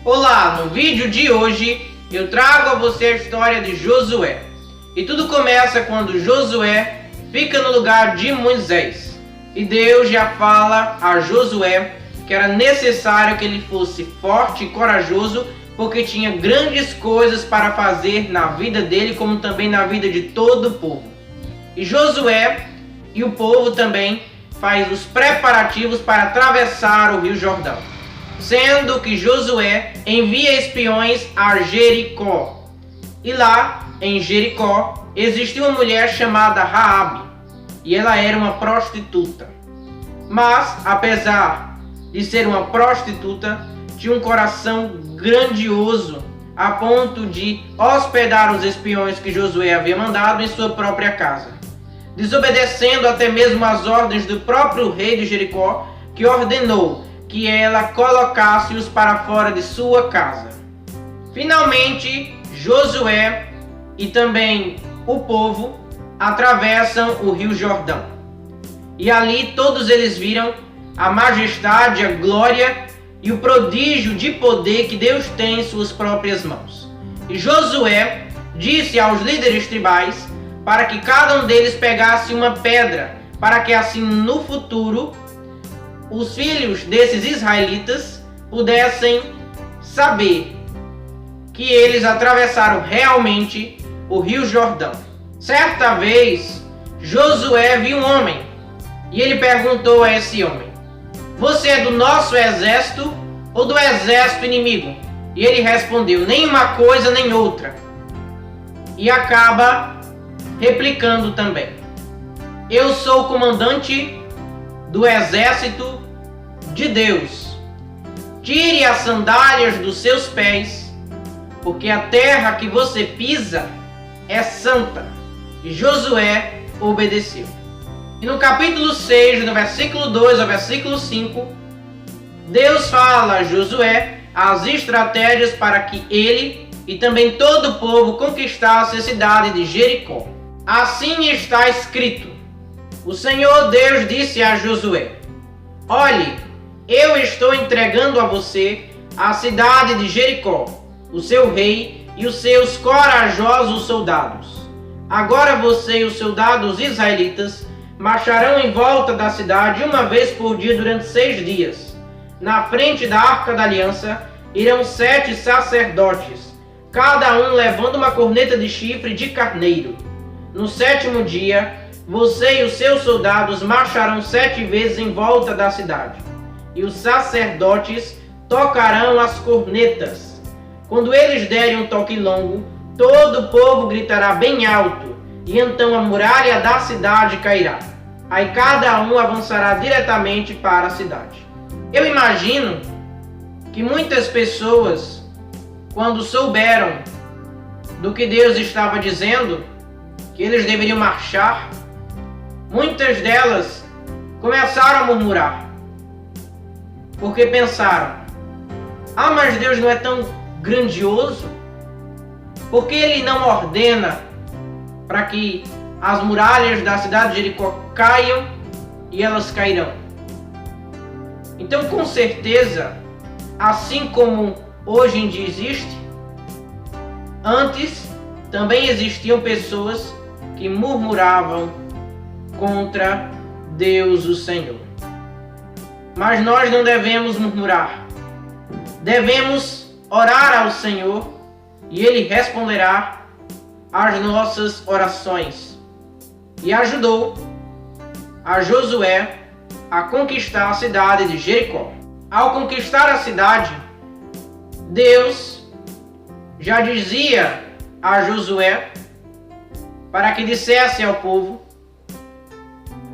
Olá, no vídeo de hoje eu trago a você a história de Josué. E tudo começa quando Josué fica no lugar de Moisés. E Deus já fala a Josué que era necessário que ele fosse forte e corajoso, porque tinha grandes coisas para fazer na vida dele, como também na vida de todo o povo. E Josué e o povo também faz os preparativos para atravessar o Rio Jordão, sendo que Josué envia espiões a Jericó. E lá em Jericó existia uma mulher chamada Raabe, e ela era uma prostituta. Mas apesar de ser uma prostituta, tinha um coração grandioso a ponto de hospedar os espiões que Josué havia mandado em sua própria casa, desobedecendo até mesmo as ordens do próprio rei de Jericó, que ordenou que ela colocasse-os para fora de sua casa. Finalmente, Josué e também o povo atravessam o Rio Jordão. E ali todos eles viram a majestade, a glória e o prodígio de poder que Deus tem em suas próprias mãos. E Josué disse aos líderes tribais para que cada um deles pegasse uma pedra, para que assim no futuro os filhos desses israelitas pudessem saber que eles atravessaram realmente o Rio Jordão. Certa vez, Josué viu um homem e ele perguntou a esse homem: "Você é do nosso exército ou do exército inimigo?" E ele respondeu: "Nem uma coisa nem outra." E acaba replicando também: "Eu sou o comandante do exército de Deus. Tire as sandálias dos seus pés, porque a terra que você pisa é santa." E Josué obedeceu. E no capítulo 6, no versículo 2 ao versículo 5, Deus fala a Josué as estratégias para que ele e também todo o povo conquistasse a cidade de Jericó. Assim está escrito: "O Senhor Deus disse a Josué: Olhe, eu estou entregando a você a cidade de Jericó, o seu rei e os seus corajosos soldados. Agora você e os soldados israelitas marcharão em volta da cidade uma vez por dia durante 6 dias. Na frente da Arca da Aliança irão 7 sacerdotes, cada um levando uma corneta de chifre de carneiro. No 7º dia, você e os seus soldados marcharão 7 vezes em volta da cidade, e os sacerdotes tocarão as cornetas. Quando eles derem um toque longo, todo o povo gritará bem alto, e então a muralha da cidade cairá. Aí cada um avançará diretamente para a cidade." Eu imagino que muitas pessoas, quando souberam do que Deus estava dizendo, que eles deveriam marchar, muitas delas começaram a murmurar, porque pensaram: "Ah, mas Deus não é tão grandioso? Por que Ele não ordena para que as muralhas da cidade de Jericó caiam e elas cairão?" Então, com certeza, assim como hoje em dia existe, antes também existiam pessoas que murmuravam contra Deus o Senhor. Mas nós não devemos murmurar. Devemos orar ao Senhor e Ele responderá às nossas orações. E ajudou a Josué a conquistar a cidade de Jericó. Ao conquistar a cidade, Deus já dizia a Josué para que dissesse ao povo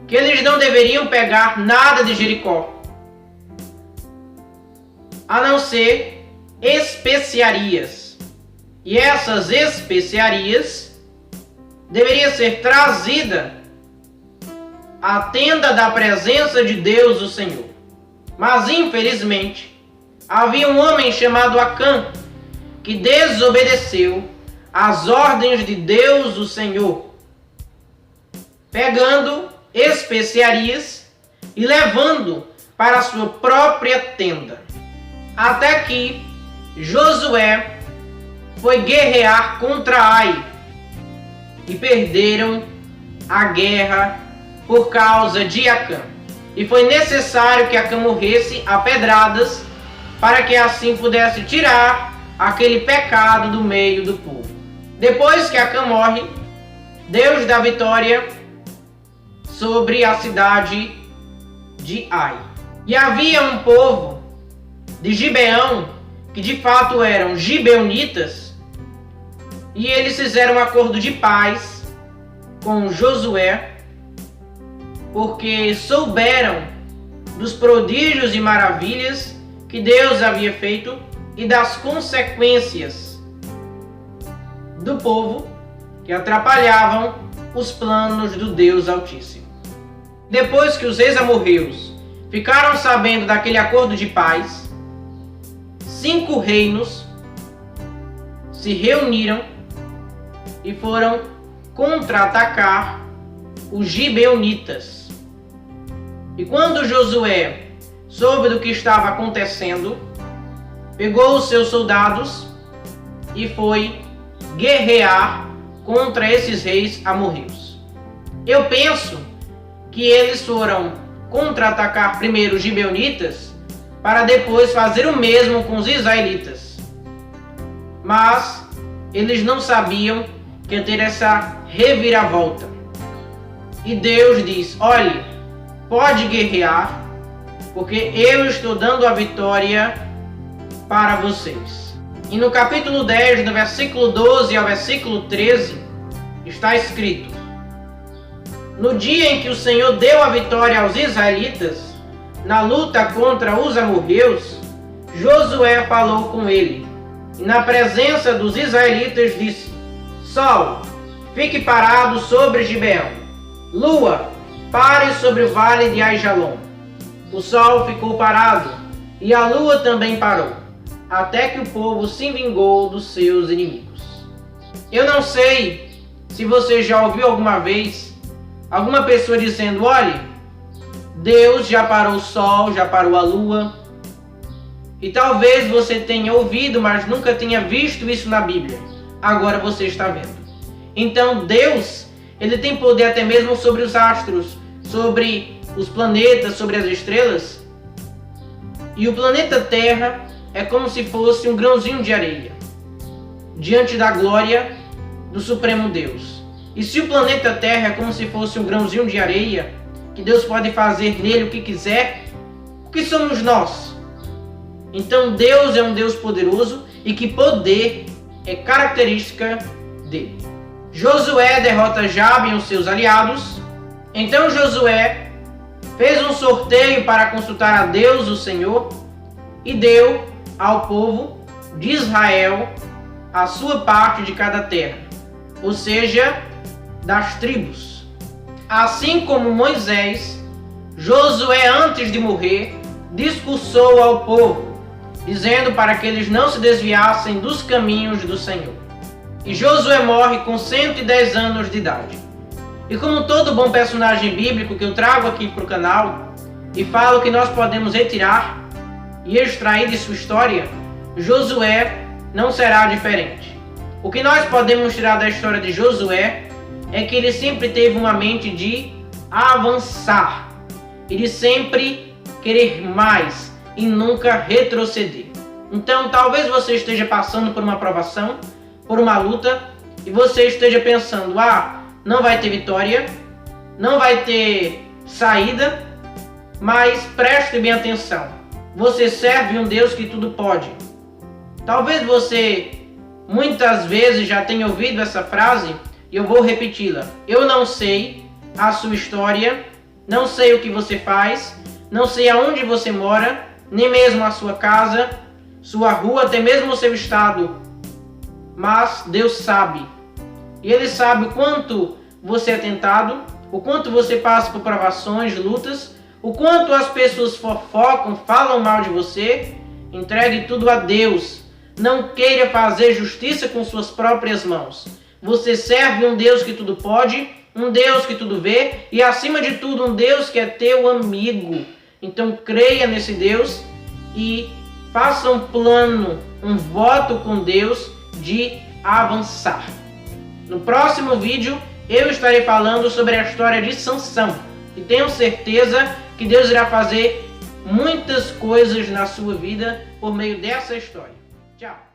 que eles não deveriam pegar nada de Jericó, a não ser especiarias. E essas especiarias deveriam ser trazidas à tenda da presença de Deus o Senhor. Mas infelizmente havia um homem chamado Acã que desobedeceu às ordens de Deus o Senhor, pegando especiarias e levando para a sua própria tenda. Até que Josué foi guerrear contra Ai e perderam a guerra por causa de Acã. E foi necessário que Acã morresse a pedradas para que assim pudesse tirar aquele pecado do meio do povo. Depois que Acã morre, Deus dá vitória sobre a cidade de Ai. E havia um povo de Gibeão, que de fato eram gibeonitas, e eles fizeram um acordo de paz com Josué, porque souberam dos prodígios e maravilhas que Deus havia feito e das consequências do povo que atrapalhavam os planos do Deus Altíssimo. Depois que os reis amorreus ficaram sabendo daquele acordo de paz, 5 reinos se reuniram e foram contra-atacar os gibeonitas. E quando Josué soube do que estava acontecendo, pegou os seus soldados e foi guerrear contra esses reis amorreus. Eu penso que eles foram contra-atacar primeiro os gibeonitas para depois fazer o mesmo com os israelitas. Mas eles não sabiam que ia ter essa reviravolta. E Deus diz: olhe, pode guerrear, porque eu estou dando a vitória para vocês. E no capítulo 10, no versículo 12 ao versículo 13, está escrito: no dia em que o Senhor deu a vitória aos israelitas, na luta contra os amorreus, Josué falou com ele, e na presença dos israelitas disse: Sol, fique parado sobre Gibeão. Lua, pare sobre o vale de Aijalon. O sol ficou parado, e a lua também parou, até que o povo se vingou dos seus inimigos. Eu não sei se você já ouviu alguma vez alguma pessoa dizendo: olhe, Deus já parou o sol, já parou a lua. E talvez você tenha ouvido, mas nunca tenha visto isso na Bíblia. Agora você está vendo. Então Deus, Ele tem poder até mesmo sobre os astros, sobre os planetas, sobre as estrelas. E o planeta Terra é como se fosse um grãozinho de areia diante da glória do Supremo Deus. E se o planeta Terra é como se fosse um grãozinho de areia, que Deus pode fazer nele o que quiser, o que somos nós? Então Deus é um Deus poderoso e que poder é característica dele. Josué derrota Jabe e os seus aliados. Então Josué fez um sorteio para consultar a Deus, o Senhor, e deu ao povo de Israel a sua parte de cada terra, ou seja, das tribos. Assim como Moisés, Josué, antes de morrer, discursou ao povo, dizendo para que eles não se desviassem dos caminhos do Senhor. E Josué morre com 110 anos de idade. E como todo bom personagem bíblico que eu trago aqui para o canal e falo que nós podemos retirar e extrair de sua história, Josué não será diferente. O que nós podemos tirar da história de Josué é que ele sempre teve uma mente de avançar e de sempre querer mais e nunca retroceder. Então talvez você esteja passando por uma provação, por uma luta, e você esteja pensando: não vai ter vitória, não vai ter saída, mas preste bem atenção. Você serve um Deus que tudo pode. Talvez você muitas vezes já tenha ouvido essa frase, e eu vou repeti-la. Eu não sei a sua história, não sei o que você faz, não sei aonde você mora, nem mesmo a sua casa, sua rua, até mesmo o seu estado. Mas Deus sabe. E Ele sabe o quanto você é tentado, o quanto você passa por provações, lutas, o quanto as pessoas fofocam, falam mal de você. Entregue tudo a Deus. Não queira fazer justiça com suas próprias mãos. Você serve um Deus que tudo pode, um Deus que tudo vê e, acima de tudo, um Deus que é teu amigo. Então creia nesse Deus e faça um plano, um voto com Deus de avançar. No próximo vídeo eu estarei falando sobre a história de Sansão e tenho certeza que Deus irá fazer muitas coisas na sua vida por meio dessa história. Tchau!